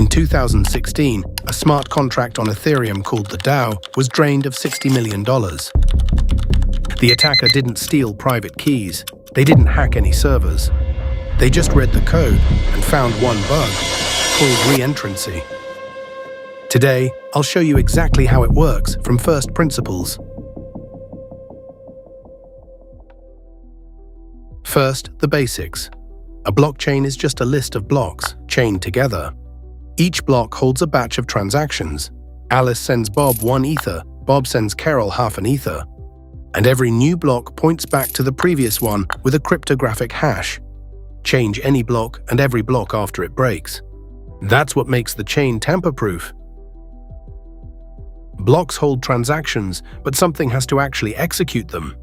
In 2016, a smart contract on Ethereum called the DAO was drained of $60 million. The attacker didn't steal private keys. They didn't hack any servers. They just read the code and found one bug, called re-entrancy. Today, I'll show you exactly how it works from first principles. First, the basics. A blockchain is just a list of blocks, chained together. Each block holds a batch of transactions. Alice sends Bob 1 ether, Bob sends Carol half an ether. And every new block points back to the previous one with a cryptographic hash. Change any block and every block after it breaks. That's what makes the chain tamper-proof. Blocks hold transactions, but something has to actually execute them.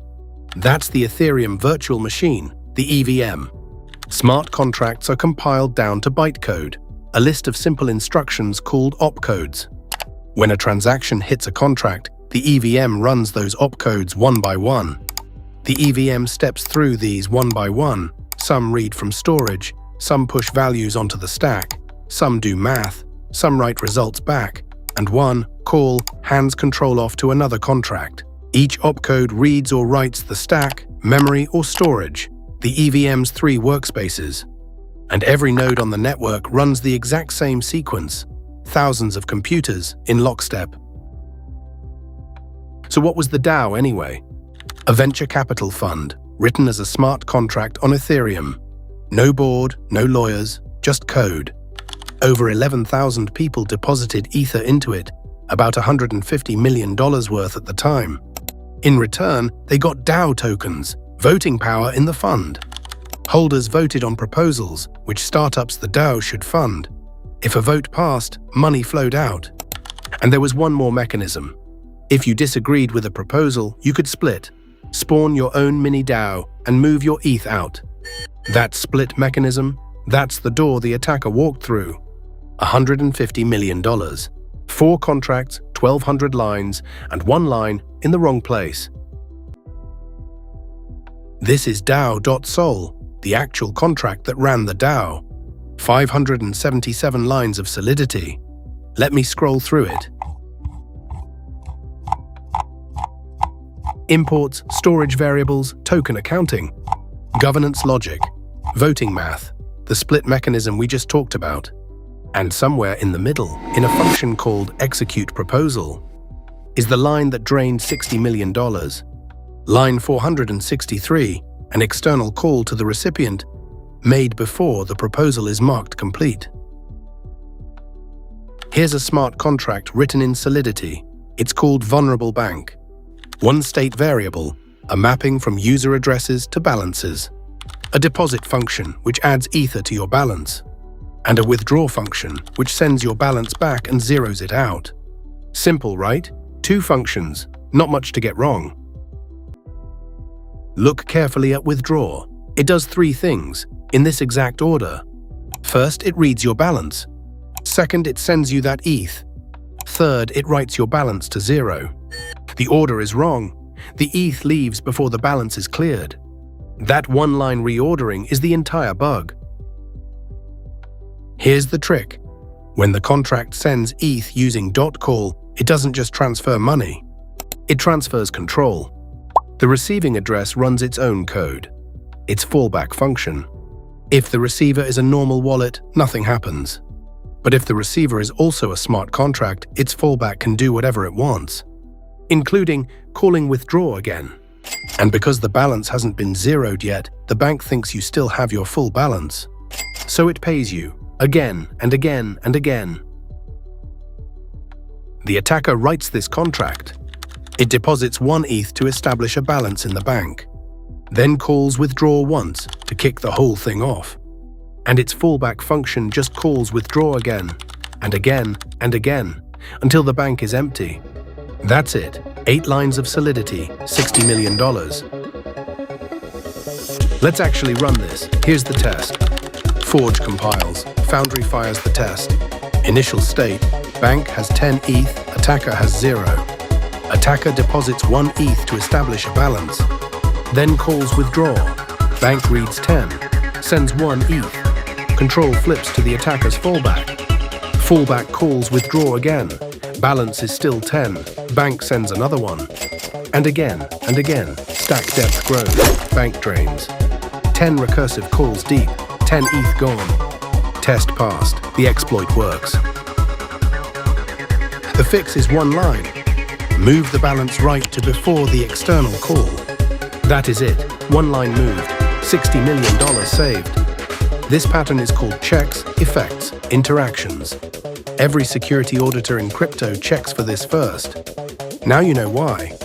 That's the Ethereum virtual machine, the EVM. Smart contracts are compiled down to bytecode, a list of simple instructions called opcodes. When a transaction hits a contract, the EVM runs those opcodes one by one. The EVM steps through these one by one. Some read from storage, some push values onto the stack, some do math, some write results back, and one, call, hands control off to another contract. Each opcode reads or writes the stack, memory, or storage, the EVM's 3 workspaces. And every node on the network runs the exact same sequence, thousands of computers in lockstep. So what was the DAO anyway? A venture capital fund, written as a smart contract on Ethereum. No board, no lawyers, just code. Over 11,000 people deposited Ether into it, about $150 million worth at the time. In return, they got DAO tokens, voting power in the fund. Holders voted on proposals, which startups the DAO should fund. If a vote passed, money flowed out. And there was one more mechanism. If you disagreed with a proposal, you could split, spawn your own mini DAO, and move your ETH out. That split mechanism, that's the door the attacker walked through. $150 million. 4 contracts, 1,200 lines, and 1 line in the wrong place. This is DAO.sol, the actual contract that ran the DAO. 577 lines of solidity. Let me scroll through it. Imports, storage variables, token accounting, governance logic, voting math, the split mechanism we just talked about. And somewhere in the middle, in a function called execute proposal, is the line that drained $60 million. Line 463, an external call to the recipient, made before the proposal is marked complete. Here's a smart contract written in Solidity. It's called vulnerable bank. One state variable, a mapping from user addresses to balances. A deposit function, which adds ether to your balance. And a withdraw function, which sends your balance back and zeroes it out. Simple, right? 2 functions, not much to get wrong. Look carefully at withdraw. It does 3 things, in this exact order. First, it reads your balance. Second, it sends you that ETH. Third, it writes your balance to 0. The order is wrong. The ETH leaves before the balance is cleared. That one-line reordering is the entire bug. Here's the trick. When the contract sends ETH using .call, it doesn't just transfer money. It transfers control. The receiving address runs its own code, its fallback function. If the receiver is a normal wallet, nothing happens. But if the receiver is also a smart contract, its fallback can do whatever it wants, including calling withdraw again. And because the balance hasn't been zeroed yet, the bank thinks you still have your full balance. So it pays you, again and again and again. The attacker writes this contract. It deposits 1 ETH to establish a balance in the bank, then calls withdraw once to kick the whole thing off. And its fallback function just calls withdraw again, and again, and again, until the bank is empty. That's it. 8 lines of solidity, $60 million. Let's actually run this. Here's the test. Forge compiles. Foundry fires the test. Initial state, bank has 10 ETH, attacker has 0. Attacker deposits 1 ETH to establish a balance, then calls withdraw. Bank reads 10, sends 1 ETH. Control flips to the attacker's fallback. Fallback calls withdraw again. Balance is still 10. Bank sends another one. And again, stack depth grows. Bank drains. 10 recursive calls deep. 10 ETH gone. Test passed. The exploit works. The fix is one line. Move the balance right to before the external call. That is it. One line moved. $60 million saved. This pattern is called checks, effects, interactions. Every security auditor in crypto checks for this first. Now you know why.